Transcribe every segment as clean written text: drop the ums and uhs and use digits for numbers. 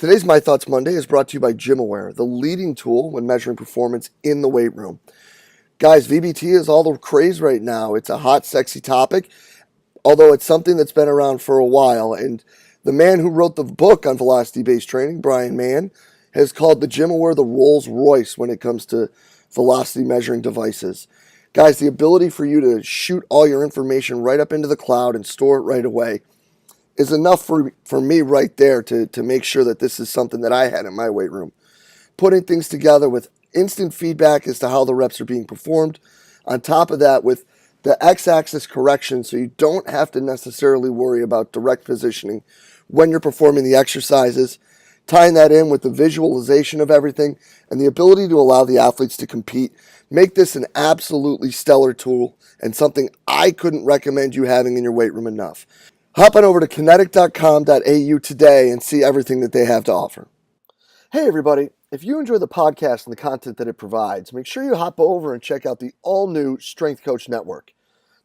Today's My Thoughts Monday is brought to you by GymAware, the leading tool when measuring performance in the weight room. Guys, VBT is all the craze right now. It's a hot, sexy topic, although it's something that's been around for a while. And the man who wrote the book on velocity-based training, Brian Mann, has called the GymAware the Rolls Royce when it comes to velocity measuring devices. Guys, the ability for you to shoot all your information right up into the cloud and store it right away is enough for me right there to make sure that this is something that I had in my weight room. Putting things together with instant feedback as to how the reps are being performed. On top of that, with the x-axis correction, so you don't have to necessarily worry about direct positioning when you're performing the exercises. Tying that in with the visualization of everything and the ability to allow the athletes to compete, make this an absolutely stellar tool and something I couldn't recommend you having in your weight room enough. Hop on over to kinetic.com.au today and see everything that they have to offer. Hey everybody, if you enjoy the podcast and the content that it provides, make sure you hop over and check out the all-new Strength Coach Network.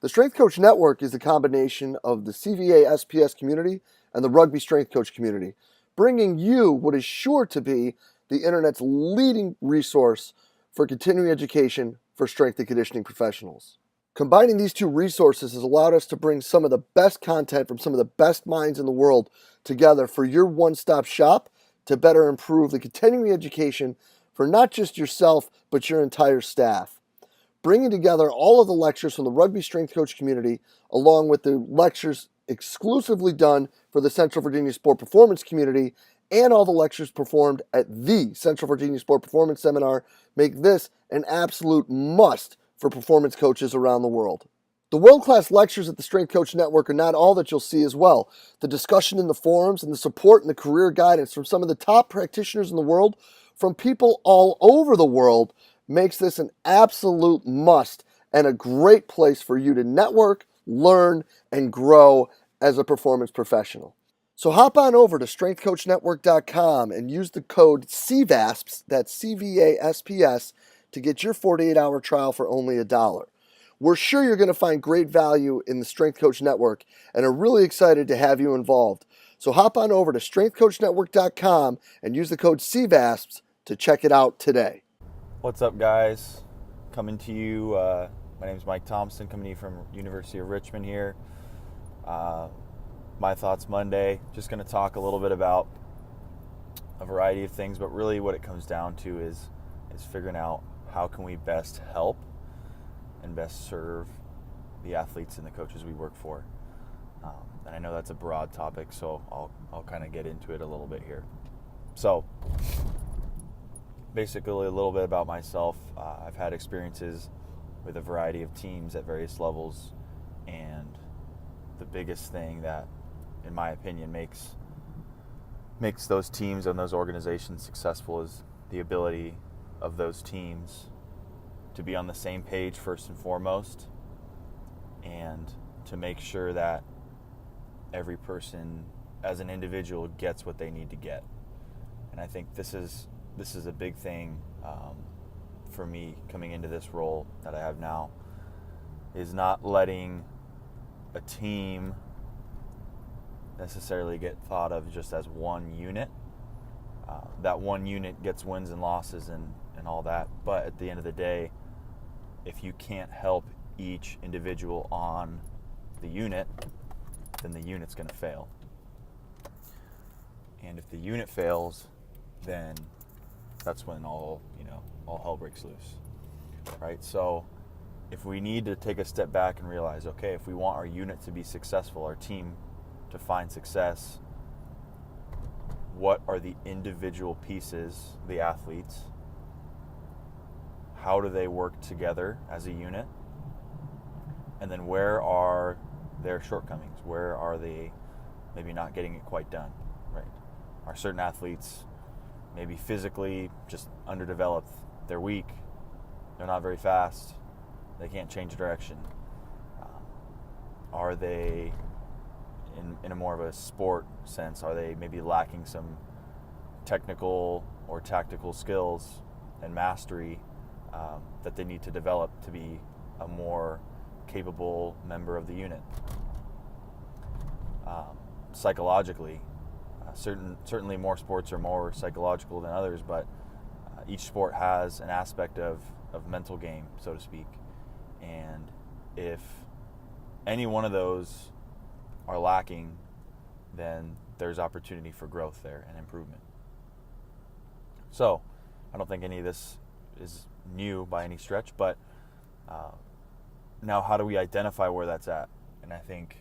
The Strength Coach Network is a combination of the CVA SPS community and the Rugby Strength Coach community, bringing you what is sure to be the internet's leading resource for continuing education for strength and conditioning professionals. Combining these two resources has allowed us to bring some of the best content from some of the best minds in the world together for your one-stop shop to better improve the continuing education for not just yourself, but your entire staff. Bringing together all of the lectures from the Rugby Strength Coach community, along with the lectures exclusively done for the Central Virginia Sport Performance community, and all the lectures performed at the Central Virginia Sport Performance Seminar, make this an absolute must for performance coaches around the world. The world-class lectures at the Strength Coach Network are not all that you'll see as well. The discussion in the forums and the support and the career guidance from some of the top practitioners in the world, from people all over the world, makes this an absolute must and a great place for you to network, learn, and grow as a performance professional. So hop on over to strengthcoachnetwork.com and use the code CVASPS, that's C-V-A-S-P-S, to get your 48-hour trial for only $1. We're sure you're going to find great value in the Strength Coach Network and are really excited to have you involved. So hop on over to strengthcoachnetwork.com and use the code CVASPS to check it out today. What's up, guys? Coming to you, my name is Mike Thompson, coming to you from University of Richmond here. My Thoughts Monday, just going to talk a little bit about a variety of things, but really what it comes down to is figuring out how can we best help and best serve the athletes and the coaches we work for. And I know that's a broad topic, so I'll kind of get into it a little bit here. So basically a little bit about myself. I've had experiences with a variety of teams at various levels, and the biggest thing that, in my opinion, makes those teams and those organizations successful is the ability of those teams to be on the same page first and foremost, and to make sure that every person as an individual gets what they need to get. And I think this is a big thing for me coming into this role that I have now, is not letting a team necessarily get thought of just as one unit. That one unit gets wins and losses and all that, but at the end of the day, if you can't help each individual on the unit, then the unit's going to fail. And if the unit fails, then that's when all hell breaks loose, right? So if we need to take a step back and realize, okay, if we want our unit to be successful, our team to find success, what are the individual pieces, the athletes? How do they work together as a unit? And then where are their shortcomings? Where are they maybe not getting it quite done, right? Are certain athletes maybe physically just underdeveloped? They're weak. They're not very fast. They can't change direction. Are they, in a more of a sport sense, are they maybe lacking some technical or tactical skills and mastery that they need to develop to be a more capable member of the unit? Psychologically, Certainly more sports are more psychological than others, but each sport has an aspect of mental game, so to speak. And if any one of those are lacking, then there's opportunity for growth there and improvement. So I don't think any of this is new by any stretch, but now how do we identify where that's at? And I think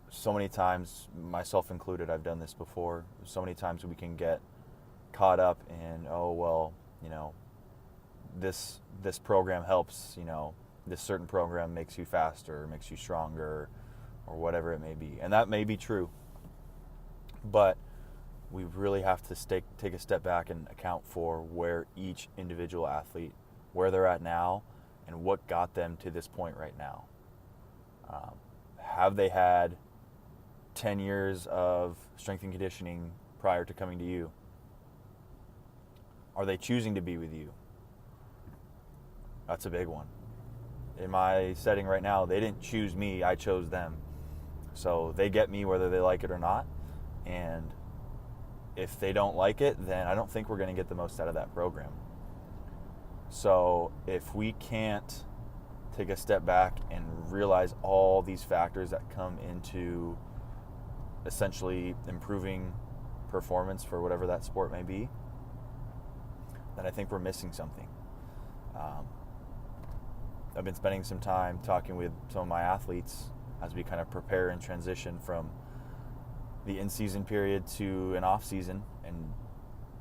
so many times, myself included, I've done this before, so many times we can get caught up in, oh, well, this program helps, this certain program makes you faster, makes you stronger, or whatever it may be. And that may be true. But we really have to take a step back and account for where each individual athlete, where they're at now, and what got them to this point right now. Have they had 10 years of strength and conditioning prior to coming to you? Are they choosing to be with you? That's a big one. In my setting right now, they didn't choose me, I chose them. So they get me whether they like it or not. And if they don't like it, then I don't think we're going to get the most out of that program. So if we can't take a step back and realize all these factors that come into essentially improving performance for whatever that sport may be, then I think we're missing something. I've been spending some time talking with some of my athletes as we kind of prepare and transition from the in-season period to an off-season, and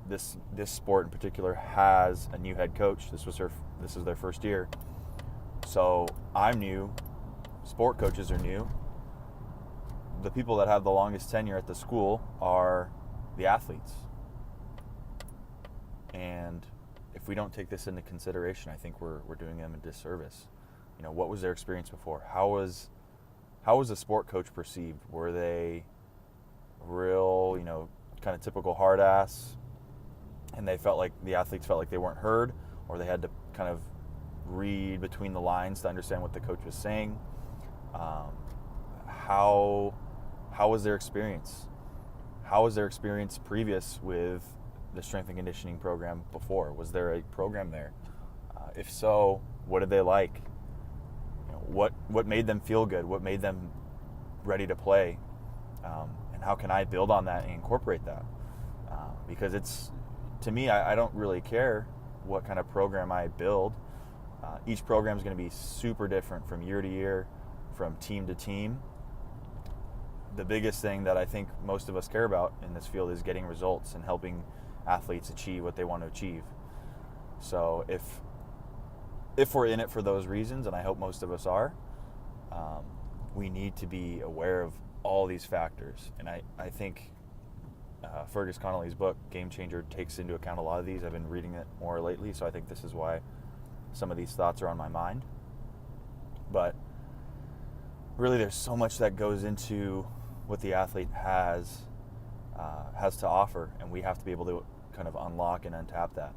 this sport in particular has a new head coach. This is their first year, so I'm new. Sport coaches are new. The people that have the longest tenure at the school are the athletes, and if we don't take this into consideration, I think we're doing them a disservice. What was their experience before? How was a sport coach perceived? Were they real, kind of typical hard ass, and the athletes felt like they weren't heard, or they had to kind of read between the lines to understand what the coach was saying? How was their experience? How was their experience previous with the strength and conditioning program before? Was there a program there? If so, what did they like? What made them feel good? What made them ready to play? And how can I build on that and incorporate that? Because to me, I don't really care what kind of program I build. Each program is going to be super different from year to year, from team to team. The biggest thing that I think most of us care about in this field is getting results and helping athletes achieve what they want to achieve. So if we're in it for those reasons, and I hope most of us are, we need to be aware of all these factors. And I think Fergus Connolly's book, Game Changer, takes into account a lot of these. I've been reading it more lately, so I think this is why some of these thoughts are on my mind. But really, there's so much that goes into what the athlete has to offer, and we have to be able to kind of unlock and untap that.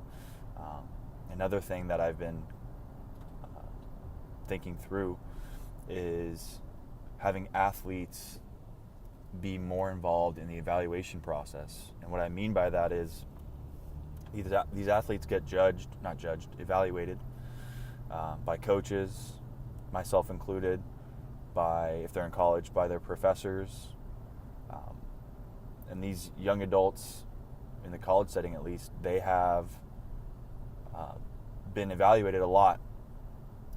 Another thing that I've been thinking through is having athletes be more involved in the evaluation process. And what I mean by that is these athletes get evaluated by coaches, myself included, if they're in college, by their professors. And these young adults, in the college setting at least, they have been evaluated a lot.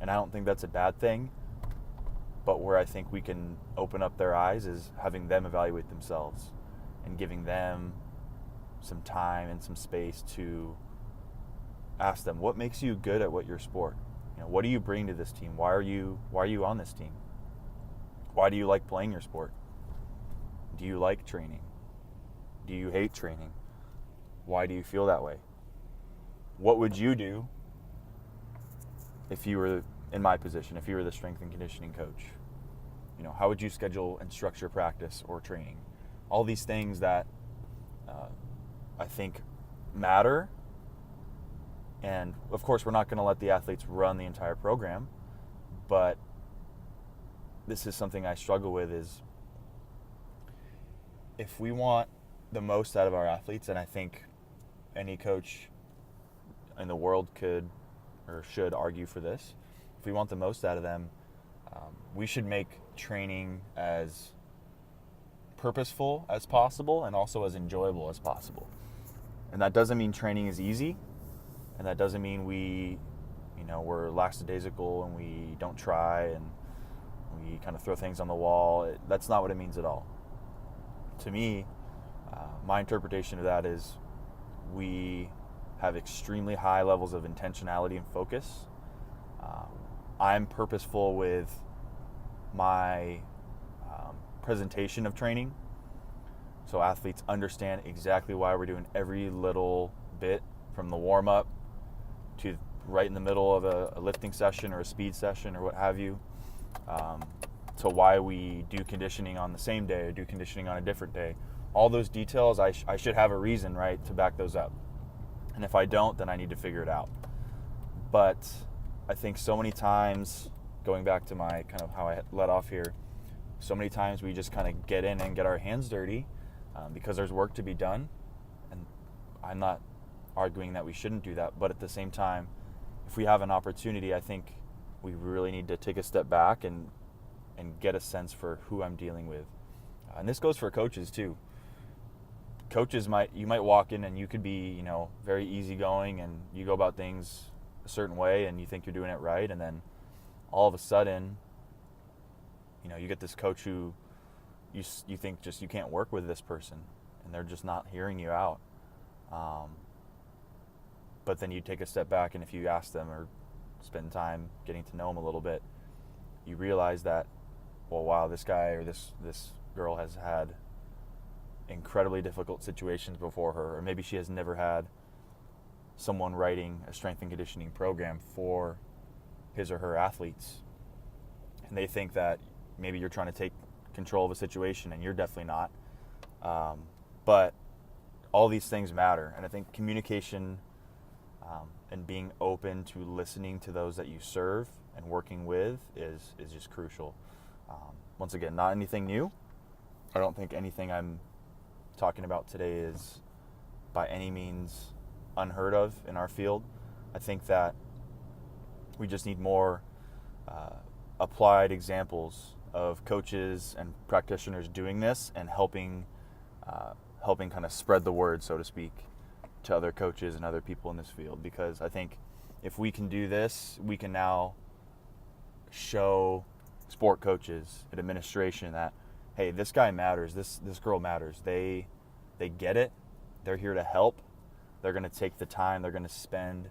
And I don't think that's a bad thing. But where I think we can open up their eyes is having them evaluate themselves and giving them some time and some space to ask them, what makes you good at your sport? What do you bring to this team? Why are you on this team? Why do you like playing your sport? Do you like training? Do you hate training? Why do you feel that way? What would you do if you were in my position, if you were the strength and conditioning coach? How would you schedule and structure practice or training? All these things that I think matter. And of course, we're not going to let the athletes run the entire program, but this is something I struggle with, is if we want the most out of our athletes, and I think any coach in the world could or should argue for this. If we want the most out of them, we should make training as purposeful as possible and also as enjoyable as possible. And that doesn't mean training is easy, and that doesn't mean we're lackadaisical and we don't try and we kind of throw things on the wall. That's not what it means at all. To me, my interpretation of that is we have extremely high levels of intentionality and focus. I'm purposeful with my presentation of training, so athletes understand exactly why we're doing every little bit, from the warm-up to right in the middle of a lifting session or a speed session or what have you, to why we do conditioning on the same day or do conditioning on a different day. All those details, I should have a reason, right, to back those up. And if I don't, then I need to figure it out. But I think so many times, going back to my kind of how I let off here, so many times we just kind of get in and get our hands dirty because there's work to be done. And I'm not arguing that we shouldn't do that, but at the same time, if we have an opportunity, I think we really need to take a step back and get a sense for who I'm dealing with. And this goes for coaches too. Coaches you might walk in and you could be, very easygoing and you go about things a certain way and you think you're doing it right, and then all of a sudden, you get this coach who you think just you can't work with this person and they're just not hearing you out. But then you take a step back, and if you ask them or spend time getting to know them a little bit, you realize that, well, wow, this guy or this girl has had incredibly difficult situations before her, or maybe she has never had someone writing a strength and conditioning program for his or her athletes. And they think that maybe you're trying to take control of a situation, and you're definitely not. But all these things matter, and I think communication and being open to listening to those that you serve and working with is just crucial. Once again, not anything new. I don't think anything I'm talking about today is by any means unheard of in our field. I think that we just need more applied examples of coaches and practitioners doing this and helping kind of spread the word, so to speak, to other coaches and other people in this field. Because I think if we can do this, we can now show sport coaches and administration that, hey, this guy matters, this girl matters. They get it. They're here to help. They're going to take the time. They're going to spend,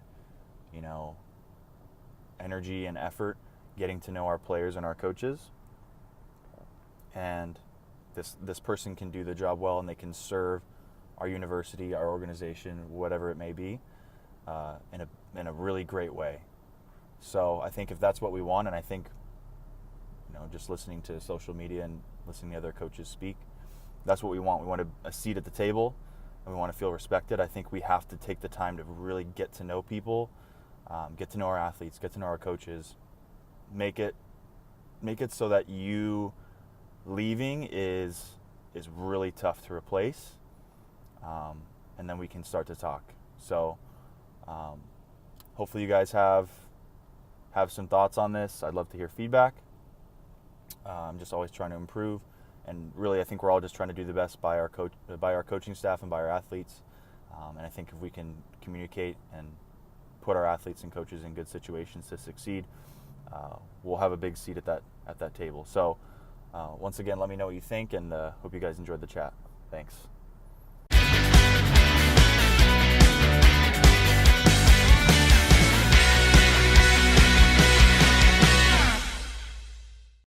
energy and effort getting to know our players and our coaches. And this person can do the job well, and they can serve our university, our organization, whatever it may be, in a really great way. So I think if that's what we want, and I think, just listening to social media and listening to other coaches speak, that's what we want. We want a seat at the table, and we want to feel respected. I think we have to take the time to really get to know people, get to know our athletes, get to know our coaches, make it so that you leaving is really tough to replace, and then we can start to talk. So hopefully you guys have some thoughts on this. I'd love to hear feedback. I'm just always trying to improve, and really I think we're all just trying to do the best by our coaching staff and by our athletes. And I think if we can communicate and put our athletes and coaches in good situations to succeed, we'll have a big seat at that table. So once again, let me know what you think, and hope you guys enjoyed the chat. Thanks.